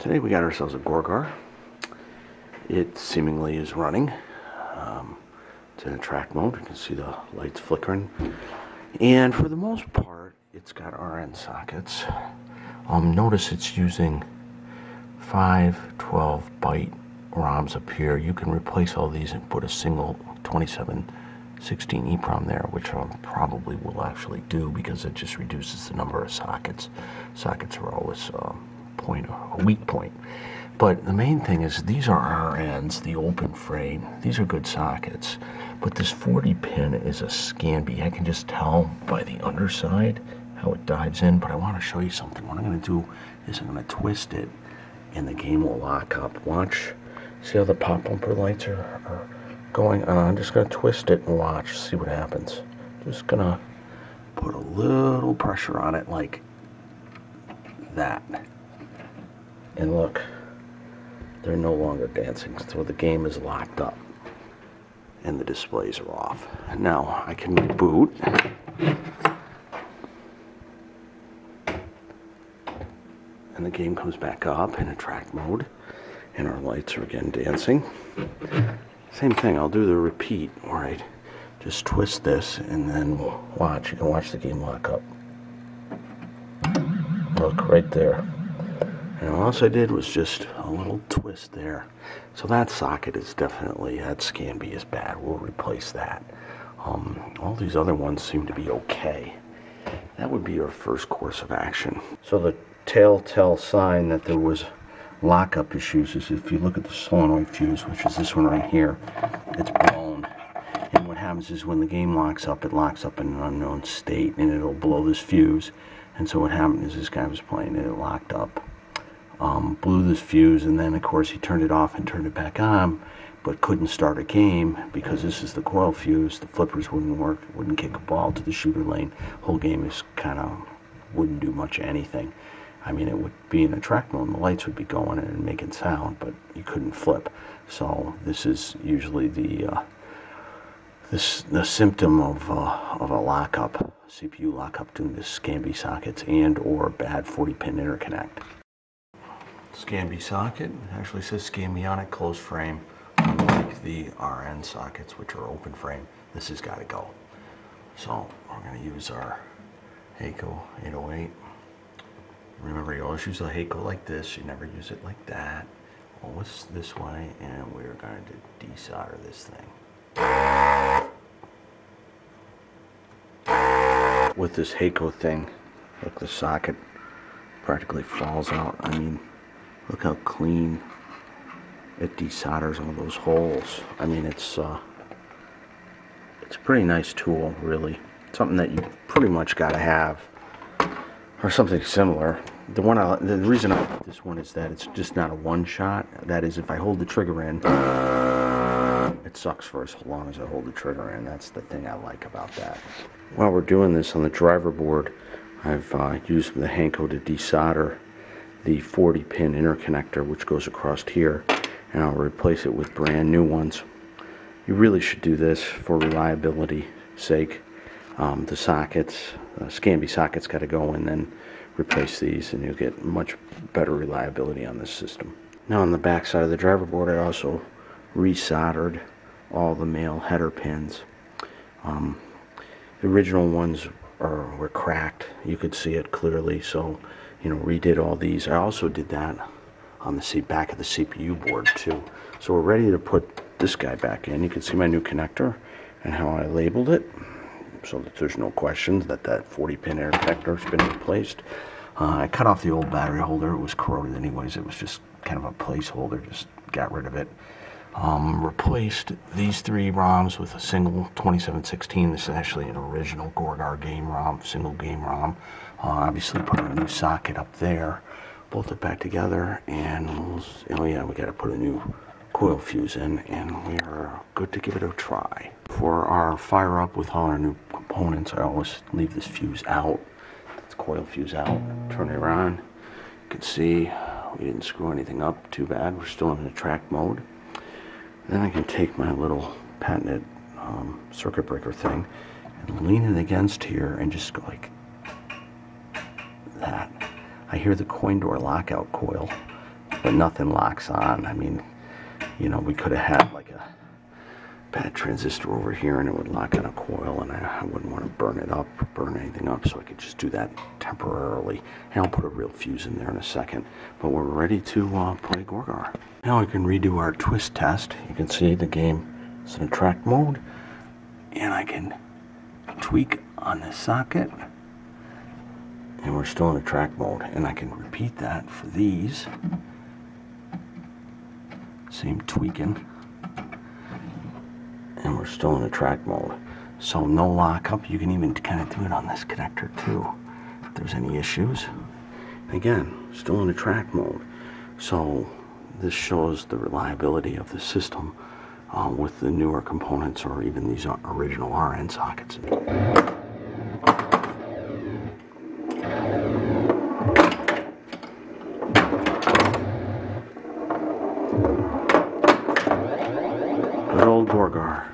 Today we got ourselves a Gorgar. It seemingly is running. It's in attract mode. You can see the lights flickering. And for the most part, it's got RN sockets. Notice it's using 5 12-byte ROMs up here. You can replace all these and put a single 2716 EEPROM there, which I probably will actually do because it just reduces the number of sockets. Sockets are always a weak point. But the main thing is these are RNs, the open frame. These are good sockets. But this 40 pin is a Scanby. I can just tell by the underside how it dives in, but I want to show you something. What I'm going to do is I'm going to twist it and the game will lock up. Watch. See how the pop bumper lights are going on? I'm just going to twist it and watch, see what happens. Just going to put a little pressure on it like that. And look, they're no longer dancing, so the game is locked up and the displays are off. Now I can reboot. And the game comes back up in attract mode and our lights are again dancing. Same thing, I'll do the repeat, alright? Just twist this and then watch. You can watch the game lock up. Look, right there. And all I did was just a little twist there. So that socket is definitely, that Scanby is bad. We'll replace that. All these other ones seem to be okay. That would be your first course of action. So the telltale sign that there was lockup issues is if you look at the solenoid fuse, which is this one right here, it's blown. And what happens is when the game locks up, it locks up in an unknown state and it'll blow this fuse. And so what happened is this guy was playing and it locked up. Blew this fuse, and then of course he turned it off and turned it back on, but couldn't start a game because this is the coil fuse. The flippers wouldn't work, wouldn't kick a ball to the shooter lane. Whole game is kind of wouldn't do much of anything. I mean, it would be in attract mode and the lights would be going and making sound, but you couldn't flip. So this is usually the symptom of a lockup, CPU lockup due to Scanby sockets and or bad 40-pin interconnect. Scanby socket, it actually says Scanby on it, closed frame, unlike the RN sockets which are open frame. This has got to go. So we're going to use our Heiko 808. Remember, you always use a Heiko like this, you never use it like that. Always this way, and we're going to desolder this thing. With this Heiko thing, look, the socket practically falls out. I mean, look how clean it desolders all those holes. I mean, it's a pretty nice tool, really. Something that you pretty much got to have, or something similar. The reason I put this one is that it's just not a one-shot. That is, if I hold the trigger in, it sucks for as long as I hold the trigger in. That's the thing I like about that. While we're doing this on the driver board, I've used the Heiko to desolder the 40-pin interconnector which goes across here, and I'll replace it with brand new ones. You really should do this for reliability sake. The sockets, Scanby sockets, got to go and then replace these, and you'll get much better reliability on this system. Now on the back side of the driver board, I also resoldered all the male header pins. The original ones were cracked. You could see it clearly, so redid all these. I also did that on the back of the CPU board too. So we're ready to put this guy back in. You can see my new connector and how I labeled it, so that there's no questions that 40-pin interconnector has been replaced. I cut off the old battery holder. It was corroded anyways. It was just kind of a placeholder. Just got rid of it. Replaced these 3 ROMs with a single 2716. This is actually an original Gorgar game ROM, single game ROM. Obviously put a new socket up there, bolt it back together, and oh yeah, we got to put a new coil fuse in, and we are good to give it a try. For our fire up with all our new components, I always leave this fuse out. That's coil fuse out. Turn it on. You can see we didn't screw anything up too bad. We're still in attract mode. Then I can take my little patented circuit breaker thing and lean it against here and just go like that. I hear the coin door lockout coil but nothing locks on. I mean, you know, we could have had like a bad transistor over here and it would lock on a coil, and I wouldn't want to burn it up, burn anything up, so I could just do that temporarily. And I'll put a real fuse in there in a second. But we're ready to play Gorgar. Now we can redo our twist test. You can see the game is in track mode, and I can tweak on this socket, and we're still in a track mode, and I can repeat that for these. Same tweaking, and we're still in a track mode. So no lockup. You can even kind of do it on this connector too if there's any issues. Again, still in a track mode. So this shows the reliability of the system with the newer components, or even these original RN sockets. Good old Gorgar.